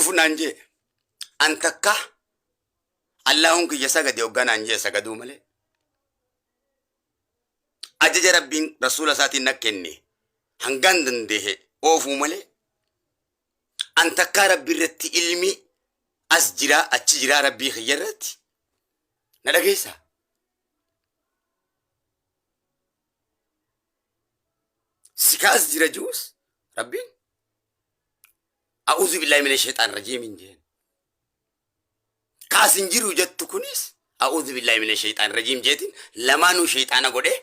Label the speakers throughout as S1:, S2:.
S1: dhufu naan jee an takka Allahun kiyya sagade hogganaan jee sagaduu malee ajaja rabbiin rasuula isaatiin na kenne hangaan dandeehe oofuu malee an takkaa rabbi irratti ilmi as jira achi jira rabbii kiyya irratti na dhageessa. Sikas jira juus rabbiin a'uudhu billahi minash shaitaan rajiim jeen kaasin jiru jettu kunis a'uudhu billahi minash shaitaan rajiim jeetin lamaanuu shaitaana godhe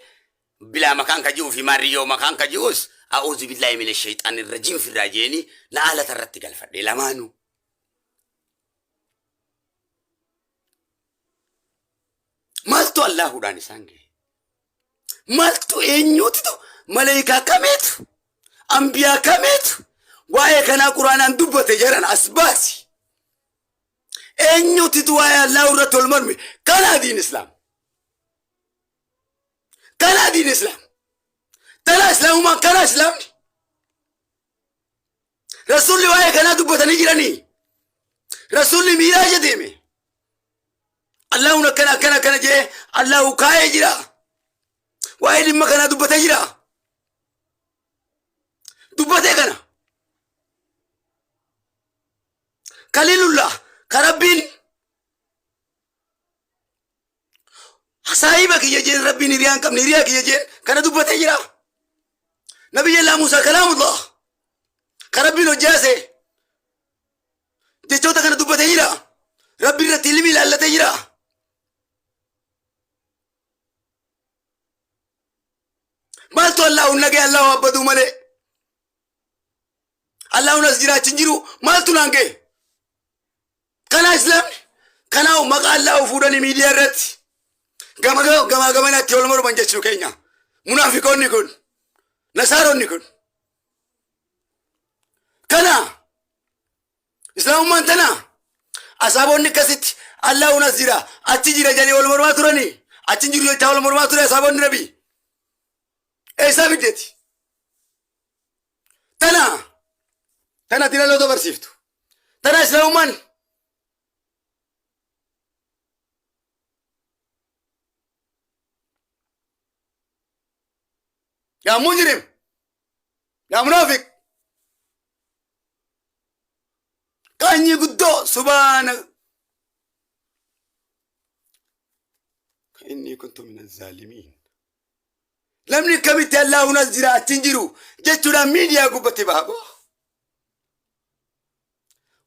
S1: bilaa makaan ka jiru fi maariyyoo makaan ka jirus a'uudhu billahi minash shaitaan rajiim firraa jeeni na alata irratti galfadhe lamaanuu. Maaltu Allahuudhaan isaan gahe maaltu eenyuutitu Malaika kametu, ambiya kametu, wae kana Qur'anan dubbate jaran asbasi. Eenyuti tu wae Allah urratul marmi kana din Islam. Kana din Islam. Tala Islam man kana Islam. Rasulli wae kana dubbatani jirani. Rasulli miraaja deeme. Allah una kana je Allah kaaye jira. Wae limma kana dubbate jira. Dubbate kana Khalilullah karabbin saahiba kiyya jeen rabbiin hiriyaan qabne hiriyaa kiyya jeen kana dubbate jira. Nabiyyi Musa kalaamullah karabbin hojjaase jechoota kana dubbate jira. Rabbi irratti ilmi ilaallate jira. Maaltu Allahu nage Allahu abbadu malee Allah unas jiraachi jiru maaltu naange kana Islam kana maqa Allah fuudhani miidiyaa irratti gama wal jechuu keenya munaafiqoonni kun nasaaronni kun kana Islaamummaan tana asaabonni akkasitti Allah unas jira achi jira jedhanii wal mormaa turani achi jiru jecha wal mormaa ture asaabonni nabi eessa fiddeti tana tina loo dabarsiftu tana Islaamummaan yaa mujrim yaa munaafiq qaanyi guddoo subhaana inni kuntu min az-zaalimiin lamni kamitti Allah unas jira achin jiru jechuudhaan miidiyaa gubbatti baabo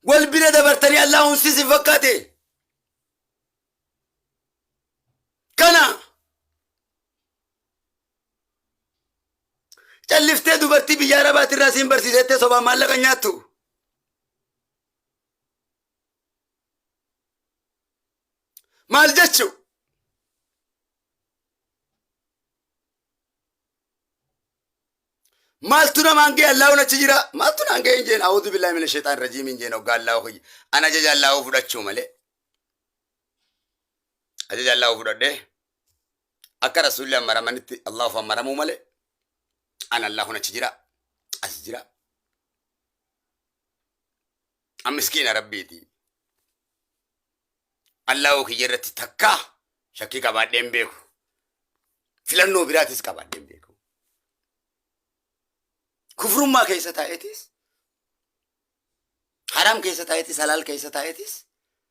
S1: wal bira dabartanii Allah unsisi fakkaate kana calliftee dubartii biyya Arabaati irraa siin barsiisettee sobaa maallaqa nyaattu maal jechu maaltu namaan gee Allahun achi jira maaltu naan gee injeen a'uudhu billahi minash shaitaan rajiim injeen hoggaa Allahu ana ajaja Allahu fudhachuu malee ajaja Allahu fudhadhee akka rasuulli ammaramanitti Allahu ammaramuu malee ana Allahun achi jira as jira am miskiina rabbiiti Allahu kiyyarratti takka shakkii qabaadheen beeku filannoo biraatis qabaadheen beeku kufrummaa keessa taa'etis haram keessa taa'etis halal keessa taa'etis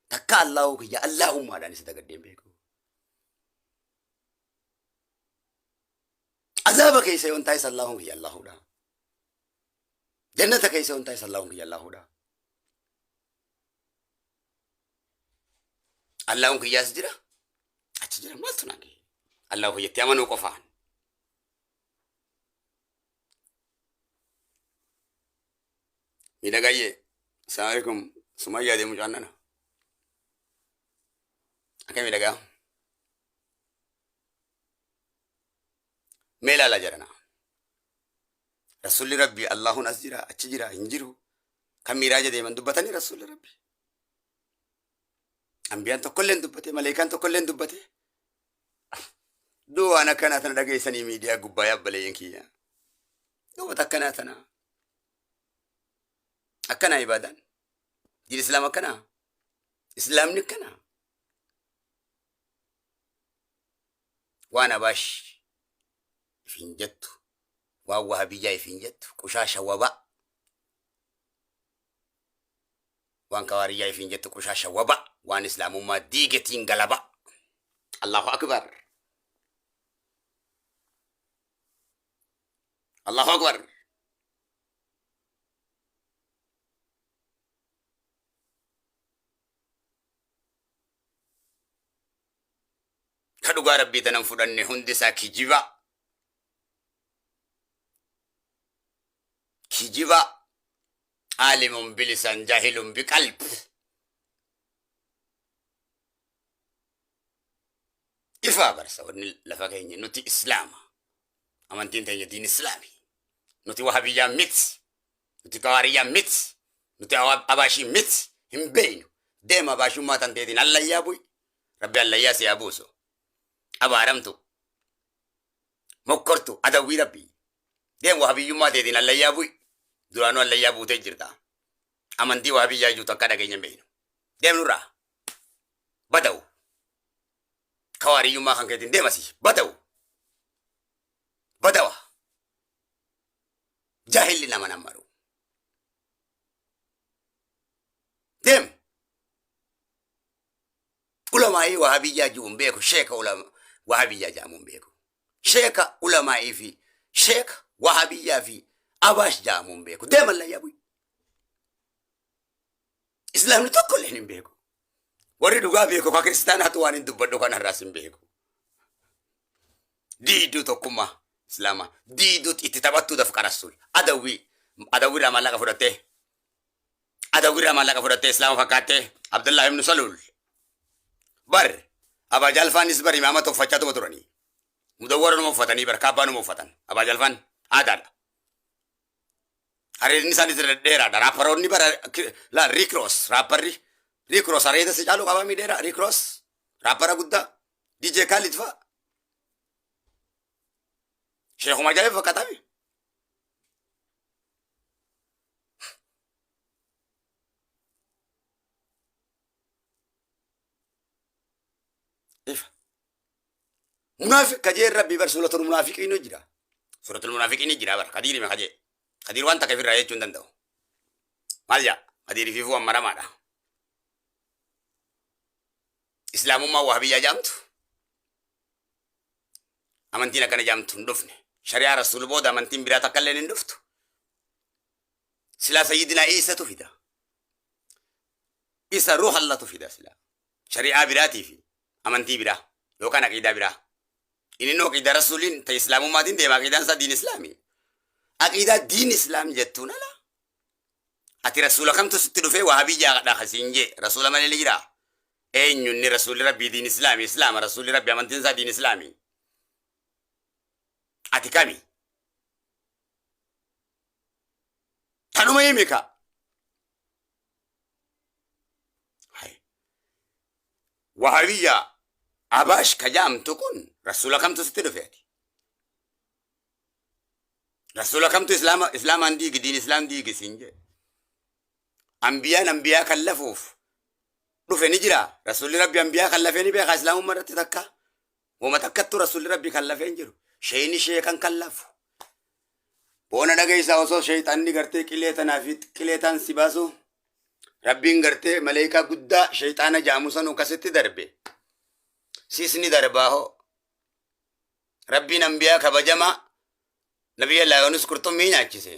S1: takka Allahu kiyya Allahummaadhaan isa dagaddeen beeku azaba keessa yoon taa'es Allahun kiyya Allahuudha jannata keessa yoon taa'es Allahun kiyya Allahuudha Allahun kiyyaas jira achi jira maaltu naan gee Allahu kiyyatti amanuu qofaan midhagayyee assalamu alaikum Sumayyaa deemu caannana akka midhagaa mee ilaala jarana rasulli rabbi Allahun as jira achi jira hin jiru kan miraaja deeman dubbatanii rasulli rabbi ambiyaan tokkolleen dubbate malaayikaan tokkolleen dubbate duwwaan akkanaa tana dhageessanii miidiyaa gubbaa yaabbaleen kiyya duwwata akkanaa tana akkana ibaadan Diin Islaam akkana. Islaamni akkana. Waan Abaash ifin jettu. Waan Wahabiyyaa ifin jettu. Qushaasha waba. Waan Kawaariyyaa ifin jettu qushaasha waba. Waan Islaamummaa diigetiin galaba. Allahu akbar. Allahu akbar. Kadhugaa rabbii tanan fudhanne hundi isaa kijiba. Kijiba. Alimun bilisan jahilun biqalb. Ifaa barsa wanni lafa keenya nuti Islaama. Amantiin teenya diin Islaami. Nuti Wahabiyyaa miti. Nuti Kawaariyyaa miti. Nuti Abaashii miti. Hin beeynu. Deema Abaashummaa tan teetiin allayyaa bu'i. Rabbi allayyaa si haa buusu. Abaaramtu. Mokkortu. Adawwii rabbii. Deem Wahabiyyummaa teetiin allayyaa bu'i. Duraanuu allayyaa buutee jirta. Amantii Wahabiyyaa iyyuu takka dhageenya hin beeynu. Deem nurraa. Bada'u. Kawaariyyummaa kan keetiin deemasi. Bada'u. Badawa. Jahilli nama nammaru. Dem. Ulamaa'ii Wahabiyyaa jiruun beeku. Sheeka Wahabiyyaa jaamuun beeku. Sheeka ulamaa'ii fi sheeka Wahabiyyaa fi Abaash jaamuun beeku. Deeman layyaa bu'i. Islaamni tokko illee hin beeku. Warri dhugaa beeku ka kiristaanaatu waan hin dubbadhu kanarraas hin beeku. Diiduu tokkummaa. Islaama diidut itti taphattuudhaaf qarassul adawwirraa maallaqa fudhattee Islaama fakkaattee Abdullah ibn Salul bar Abaa Jaalfaanis bar imaama toffachaatuma turanii mudawwaranuma uffatanii bar kaabbaanuma uffatan Abaa Jaalfaan aadaadha. Areedni isaanis dheeraadha. Raapparoonni bara Riikroos areeda si caalu qabaa miidheera Riikroos raappara guddaa DJ Khalid fa'a. Sheikhuma jabe fakkatame. Ifa. Munaafiq kajee rabbi bar suratul munaafiqiin jira. Suratul munaafiqiin jira bar Qadiir me kajee. Qadiir waan takka firraa jechuun danda'u. Maal jaa? Qadiir fiifuu ammaramaadha. Islaamummaa Wahabiyyaa jaamtu. Amantiin akkana jaamtu hin dhufne. Shari'aa Rasuul booda amantiin biraa takka illee hin dhuftu. Silaa Sayyidinaa Iisatu fida. Isa ruuha Allahtu fida silaa. Shari'aa biraatii fi amantii biraa yookaan aqiidaa biraa. Inni aqiidaa Rasuuliin ta'e Islaamummaatiin deema aqiidaan isaa diin Islaamii. Aqiidaa diin Islaam jettuun ala. Ati Rasuula kamtu sitti dhufee Wahabiyyaadha kasiin jee Rasuula malee ni jiraa. Eenyunni Rasuulli Rabbii diin Islaamii Islaama Rasuulli Rabbii amantiin isaa diin Islaamii. Ati kami? Tanuma himika. Wahabiyyaa Abaash kajaamtu kun Rasuula kamtu sitti dhufeeti. Rasuula kamtu Islaamaan diigi diin Islaam diigi siin jee. Ambiyaan ambiyaa kan lafuuf dhufe ni jira. Rasuulli Rabbii ambiyaa kan lafee ni beekaa Islaamummaa irratti takka. Wama takkattu Rasuulli Rabbii kan lafee hin jiru. Sheeyni sheekan kan lafu. Boona dhageessaa osoo sheeyxaanni gartee qileetaan si baasu. Rabbiin gartee maleekaa guddaa sheeyxaana jaamu sanuu akkasitti darbe. Siisni darbaa hoo. Rabbiin ambiyaa kabajamaa. Nabiyya Laayoonis qurxummii nyaachise.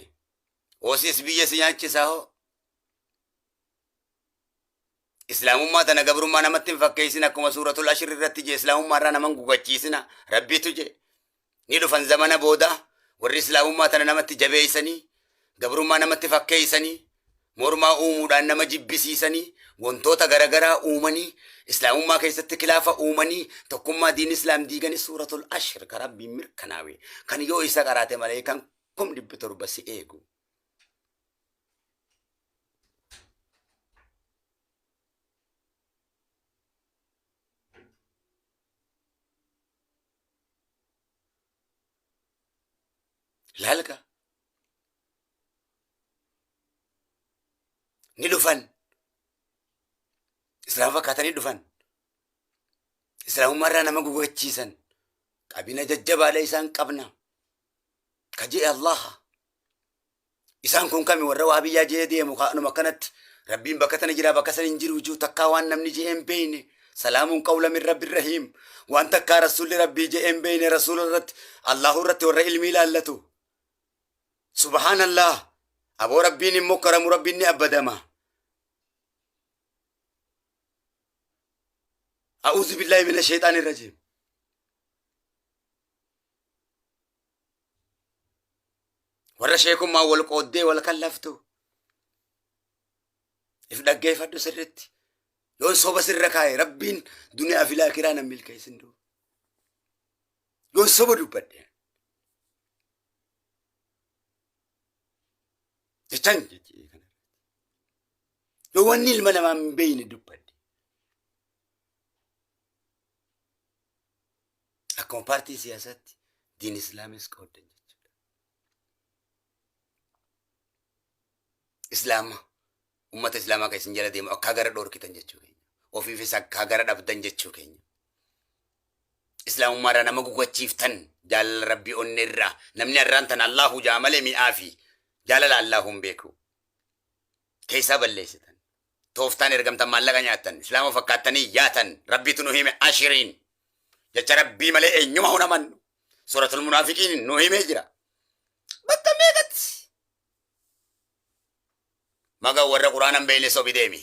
S1: Oosiis biyya si nyaachisaa hoo. Islaamummaa tana gabrummaa namatti hin fakkeessin akkuma suuratul Ashir irratti je Islaamummaa irraa naman gugachiisina. Rabbiitu je. Ni dhufan zamana booda warri Islaamummaa tana namatti jabeeysanii gabrummaa namatti fakkeeysanii mormaa uumuudhaan nama jibbisiisanii wantoota garagaraa uumanii Islaamummaa keessatti kilaafa uumanii tokkummaa diin Islaam diiganii suuratul Ashir ka Rabbiin mirkanaawe kan yoo isa qaraate malee kan 1,700 si eegu. Lalka ni dhufan Islaam fakkaatanii dhufan. Islaamummaarraa nama gugachiisan. Qabina jajjabaadha isaan qabna. Kajee Allah. Isaan kun kami warra waa biyyaa jee deemu kaanuma kanatti. Rabbiin bakka tana jira bakka sana hin jiru juu takkaa waan namni jee hin beeyne. Salaamuun qawla min rabbi rahiim. Waan takkaa rasuulli rabbii jee hin beeyne rasuula irratti Allahu irratti warra ilmii ilaallatu. Subhaanallah. Aboo rabbiin immoo karamu rabbiin ni abbadama. A'uudhu billahi mina shayxaani rajiim. Warra sheekummaa wal qooddee wal kallaftu. If dhaggeeffadhu sirritti. Yoon soba sirra kaa'e rabbiin duniyaa fi laakiraa nan milkeessin duuba. Yoon soba dubbadhe. Jechaan jechee kana. Yoo wanni ilma namaa hin beeyne dubbadhe. Akkuma paartii siyaasaatti diin islaamis qooddan jechuudha. Islaama. Ummata islaamaa kan isin jala deemu akka gara dhoorkitan jechuu keenya. Ofiifis akka gara dhabdan jechuu keenya. Islaamummaadhaa nama gugachiiftan jaalala rabbii onne irraa namni irraan tan Allahu jaa malee mi'aa fi jaalala Allahu hin beeku. Keessaa balleessitan. Tooftaan ergamtan maallaqa nyaattan. Islaama fakkaattanii yaatan. Rabbiitu nu hime ashiriin. Jecha rabbii malee eenyuma hunamannu. Suratul munaafiqiin nu himee jira. Bakka meeqatti? Maga warra quraanan beeyne sobi deemi.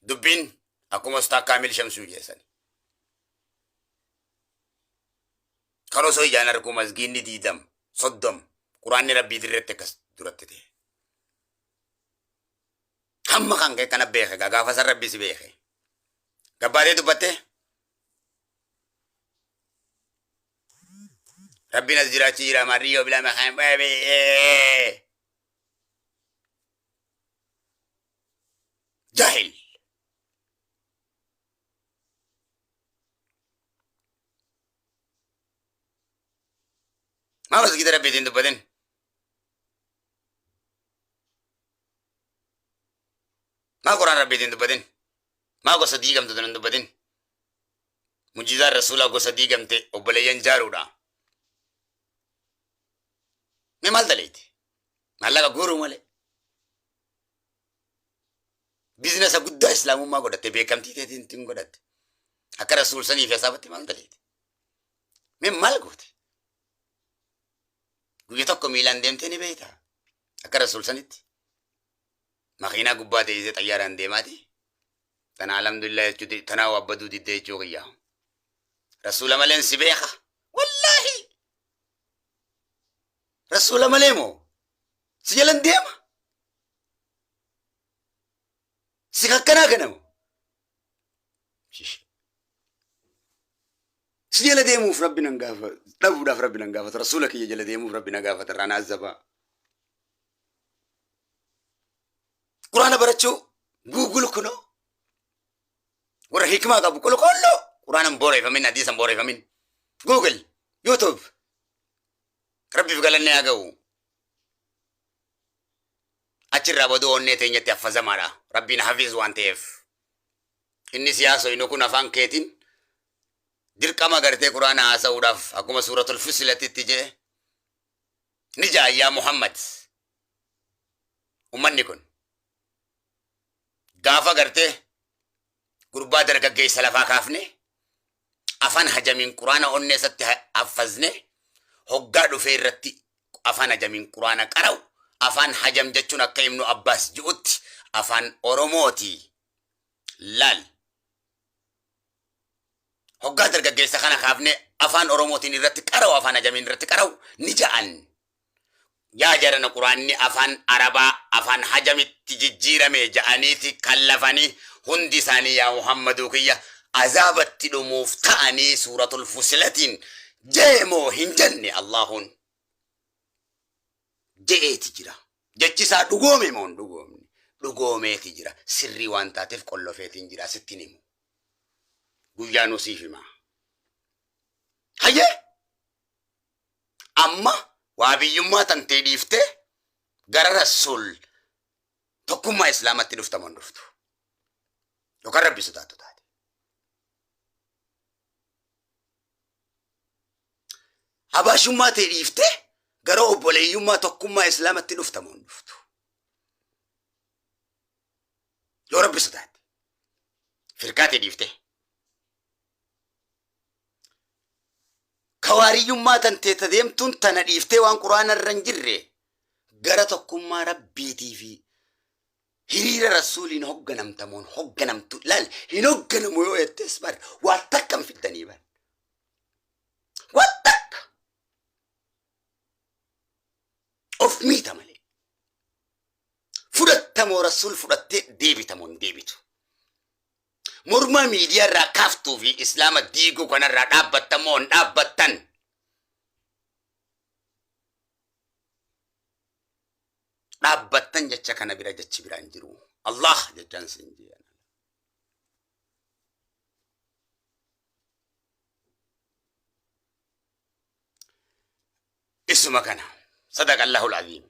S1: Dubbiin akkuma ustaa kaamil shamsuu jeesani. Kan osoo ijaan argu masgiinni diidam soddom quraanni rabbii dirretti akkas duratti ta'e. Hamma kan kee kana beeke gaafa san rabbii si beeke. Gabbaatee dubbatte. Rabbiin as jiraachi jira marriyyoo bilaa maqaan baay'ee. Jaahil. Maa masgiida rabbiitiin dubbatin. Maa quraan rabbiitiin dubbatin. Maa gosa diigamtu tunan dubbatin. Mujizaan rasuulaa gosa diigamte obboleeyyan jaaruudha. Mee maal daleeti? Maallaqa guuruu malee. Biizinasa guddaa islaamummaa godhatte beekamtii teetiin godhatte. Akka rasuul saniif yasaabatti maal daleeti? Mee maal goote? Guyya tokko miilaan deemtee ni beeyta. Akka rasuul sanitti. Makiinaa gubbaa teessee xayyaaraan deemaati. Tana alhamdulillah jechuuti tanaa wabbaduu diddee jechuu qiyyaa. Rasuula maleen si beeka. Wallaahi. Rasuula malee moo? Si jalan deema. Si kakkanaa kanamu. Si jala deemuuf rabbi nan gaafata. Dhabuudhaaf rabbi nan gaafata. Rasuula kiyya jala deemuuf rabbi nan gaafata. Irraan azabaa. Quraana barachuu Google kuno. Warra hikmaa qabu qulqulluu. Quraanan booreeffamin hadiisan booreeffamin. Google, YouTube. Rabbiif galannee haa ga'u. Achirraa boduu onnee teenyatti haffazamaadha. Rabbiin hafiz waan ta'eef. Inni siyaasa inni kun afaan keetiin dirqama gartee quraana haasa'uudhaaf akkuma suuratul fusilatitti jedhe ni jaayyaa Muhammad. Ummanni kun gaafa gartee gurbaa dargaggeessa lafaa kaafne afaan hajamiin quraana onnee isatti haffazne hoggaa dhufee irratti afaan hajamiin quraana qara'u afaan hajam jechuun akka Ibnu Abbaas ji'utti afaan Oromooti. Laal. Hoggaa dargaggeessa kana kaafne afaan Oromootiin irratti qara'u afaan hajamiin irratti qara'u ni ja'an. Yaa jarana quraanni afaan Arabaa afaan hajamitti jijjiirame ja'aniiti kallafanii hundi isaanii yaa Muhammaduu kiyya azaabatti dhumuuf ta'anii suuratul fusilatiin jeemoo hin jenne Allahuun je'eeti jira. Jechisaa dhugoome moo hin dhugoomne? Dhugoomeeti jira. Sirrii waan taateef qollofeetiin jira sittiin himu. Guyyaa nu siif himaa. Hayyee amma waa biyyummaa tantee dhiiftee gara rasuul tokkummaa islaamatti dhuftamoon dhuftu yookaan rabbi sodaatu taate. Habaashummaa ta'e dhiiftee gara obboleeyyummaa tokkummaa islaamatti dhuftamoon dhuftu yoo rabbi sodaate firqaa ta'e dhiiftee. Kawaariyyummaa tanteeta deemtuun tana dhiiftee waan quraana irra hin jirre gara tokkummaa rabbiitii fi hiriira rasuuliin hogganamtamoon hogganamtu laal hin hogganamu yoo jettees bar waan takka hin fiddanii bar waan takka of miita malee fudhattamoo rasuul fudhattee deebitamoon deebitu. Morma miidiyaa irraa kaaftuu fi islaama diiguu kanarraa dhaabbattamoon dhaabbattan. Dhaabbattan jecha kana bira jechi biraan jiru. Allah jechaan sin jiran. Isuma kana sadaqa Allahul Azim.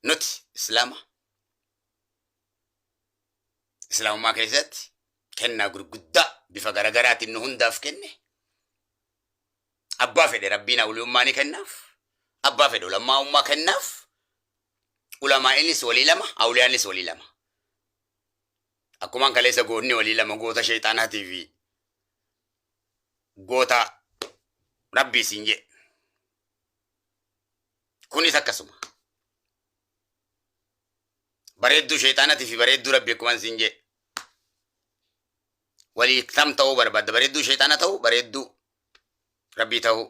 S1: Nuti islaamummaa keessatti kennaa gurguddaa bifa garagaraatiin nu hundaaf kenne. Abbaa fedhe rabbiin awliyummaa ni kennaaf. Abbaa fedhe ulamaa'ummaa kennaaf. Ulamaa'inis walii lama, awliyaanis walii lama. Akkumaan kaleessa goonni walii lama goota sheexaanaatii fi goota rabbii siin jedhe. Kunis akkasuma. Bareedduu sheexaanaatii fi bareedduu rabbii akkumaan siin jedhe. Walii tam ta'uu barbaadda. Bareedduu sheexaana ta'uu, bareedduu rabbii ta'uu.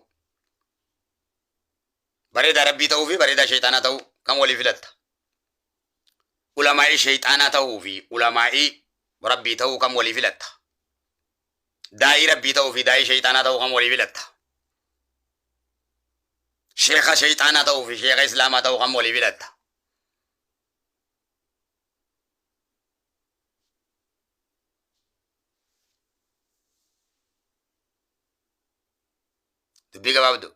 S1: Bareedaa rabbii ta'uu fi bareedaa sheexaanaa ta'uu kam walii filatta? Ulamaa'ii sheexaanaa ta'uu fi ulamaa'ii rabbii ta'uu kam walii filatta? Daa'ii rabbii ta'uu fi daa'ii sheexaanaa ta'uu kam walii filatta? Sheekha sheexaanaa ta'uu fi sheekha islaamaa ta'uu kam walii filatta? Dubbii gabaabduu.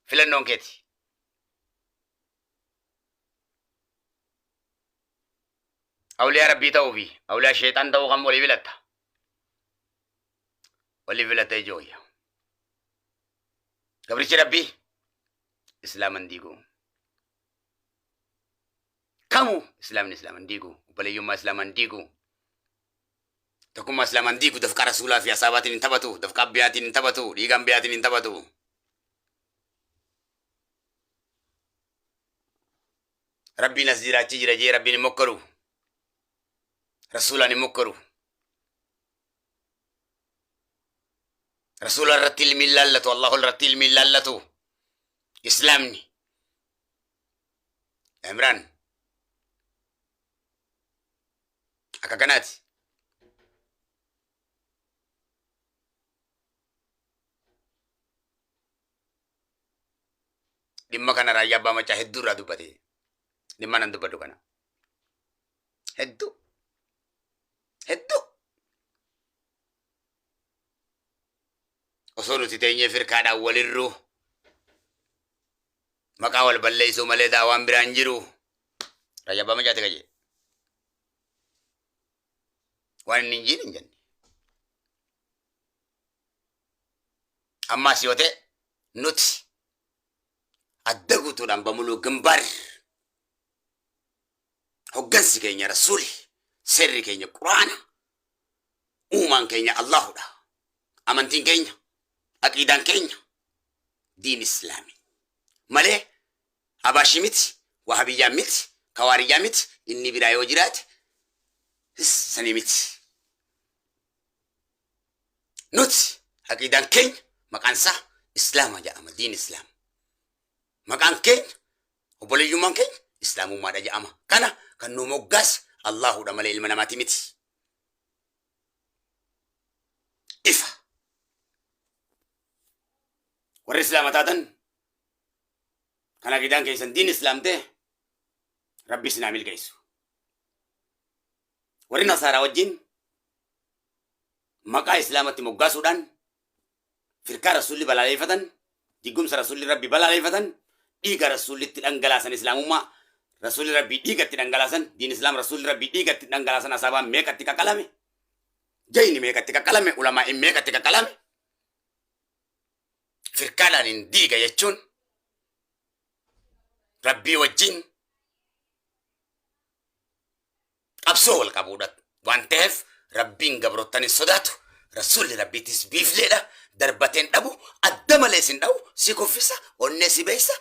S1: Filannoon keeti. Awliyaa rabbii ta'uu fi awliyaa sheexaan ta'uu kam walii filatta? Walii filatta ijooyya. Gabrichi rabbii islaaman diiguu. Kamu islaamni islaaman diiguu. Obboleeyyummaa islaaman diiguu. Tokkummaa islaaman diiguu dafqa rasuulaa fi asaabaatiin hin taphatu. Dafqa abbiyaatiin hin taphatu. Dhiiga ambiyaatiin hin taphatu. Rabbiin as jiraachi jira jee rabbiin hin mokkaru. Rasuulaan hin mokkaru. Rasuula irratti ilmi hin laallatu. Allahu irratti ilmi hin laallatu. Islaamni. Imraan. Akka kanaati. Dhimma kana raayyaa abbaa machaa hedduu irraa dubbate. Dhimma nan dubbadhu kana. Hedduu. Osoo nuti teenyee firkaadhaan walirruu maqaa wal balleessuu malee daawaan biraan jiru. Raayyaa abbaa machaati qaje. Waan inni hin jiin hin jenne. Ammaas yoo ta'e nuti adda guutuudhaan bamuluu gimbaar hoggansi keenya rasuuli sirri keenya quraana uumaan keenya Allahudha. Amantiin keenya aqiidaan keenya diin islaami malee abaashii miti wahabiyyaa miti kawaariyyaa miti inni biraa yoo jiraate sanii miti. Nuti aqiidaan keenya maqaan isaa islaama jedhama diin islaam. Maqaan keenya obboleeyyummaan keenya islaamummaadha jedhama. Kana kan nu moggaas Allahudha malee ilma namaati miti. Ifa. Warri islaama taatan kan aqiidaan keessan diin islaam ta'e rabbi isin haa milkeessu. Warri nasaaraa wajjin maqaa islaamatti moggaasuudhaan firkaa rasuulli balaaleffatan diggumsa rasuulli rabbi balaaleffatan dhiiga rasuullitti dhangalaasan islaamummaa rasuulli rabbi dhiigatti dhangalaasan diin islaam rasuulli rabbi dhiigatti dhangalaasan asaabaan meeqatti qaqqalame jayni meeqatti qaqqalame ulamaa'in meeqatti qaqqalame firkaadhaan hin diiga jechuun rabbii wajjin qabsoo wal qabuudha waan ta'eef rabbiin gabroottanis sodaatu rasuulli rabbiitis biifleedha darbateen dhabu adda malee sin dhabu si kuffisa onnee si beeysa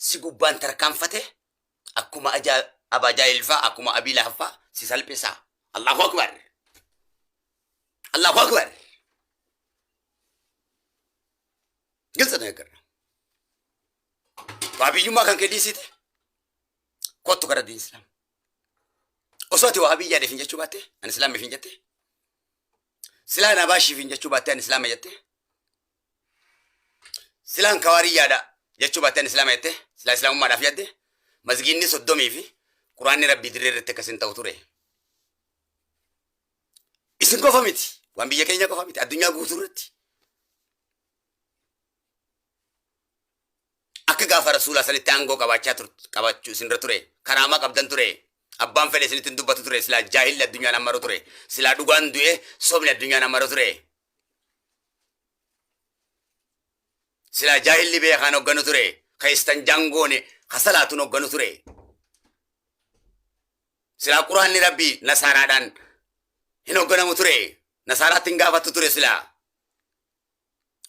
S1: si gubbaan tarkaanfate akkuma abajaa ilfaa akkuma abii lahaffaa si salphisa Allahu akbar Allahu akbar gilsa na egarra wahabiyyummaa kan kee dhiisite kottu gara diin islaam osoo ati wahabiyyaa dheefin jechuu baatte an islaam efin jette silaan abaashiifin jechuu baatte an islaama jette silaan kawaariyyaadha jechuu baatte an islaama jette silaa islaamummaadhaaf yadde masgiinni 30 fi quraanni rabbii dirree irratti akkasin ta'u ture isin qofa miti waan biyya keenya qofa miti addunyaa guutuu irratti akka gaafa rasuula sanitti aangoo qabaachuu isinirra ture karaamaa qabdan ture abbaan fedhe isinitti dubbatu ture silaa jaahilli addunyaan ammaru ture silaa dhugaan du'e sobni addunyaan ammaru ture silaa jaahilli beekaan hogganu ture kaistan jangoone kasalaatuun hogganu ture silaa quraanni rabbii nasaaraadhaan hin hogganamu ture nasaaraatti hin gaafattu ture silaa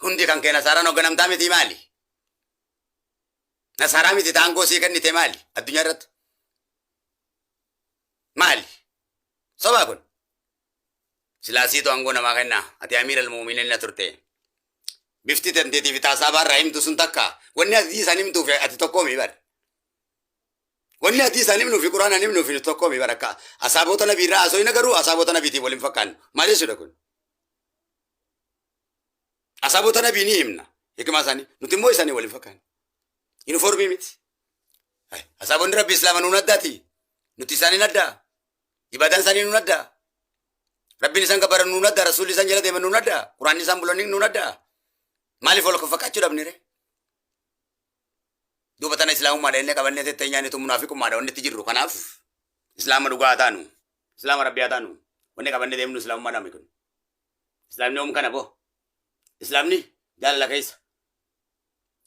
S1: hundi kan kee nasaaraan hogganamtaa miti maali nasaaraa miti taangoo sii kennite maali addunyaa irratti maali sobaa kun silaasiitu aangoo namaa kennaa ati amiira almuuminiina turte bifti tanteetiif taasaabaa irraa himtu sun takka wanni adii isaan himtuuf ati tokkoomi bar wanni adii isaan himnuufi quraanaan himnuufi tokkoomi bar akka asaabota nabii irraa asooyina garuu asaabota nabiitiif waliin fakkaannu maal jechuudha kun asaabota nabii ni himna hikimaa isaanii nuti immoo isaanii waliin fakkaannu uniformii miti asaabonni rabbi islaama nuun addaati nuti isaanii addaa ibadaan isaanii nuun addaa rabbiin isaan gabbara nuun addaa rasuulli isaan jala deeman nuun addaa quraanni isaan bulonni nuun addaa maaliif wal fakkaachuu dhabnire duuba tana islaamummaadha inni qabannee tettee nyaanitu munaafiqummaadha wanni itti jirru kanaaf islaama dhugaa haa taanu islaama rabbii haa taanu wanni qabannee deemnu islaamummaadha mi kun islaamni oom kana boo islaamni jaalala keessa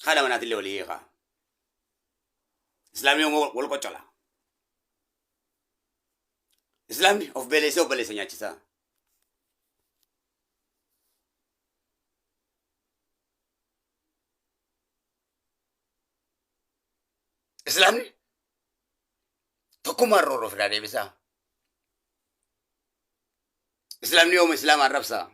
S1: haadha manaatillee walii hiikaa islaamni oom wal qoccola islaamni of beleesse nyaachisaa islaamni tokkummaan roorroo fidaa deebisaa islaamni ooma islaama arrabsaa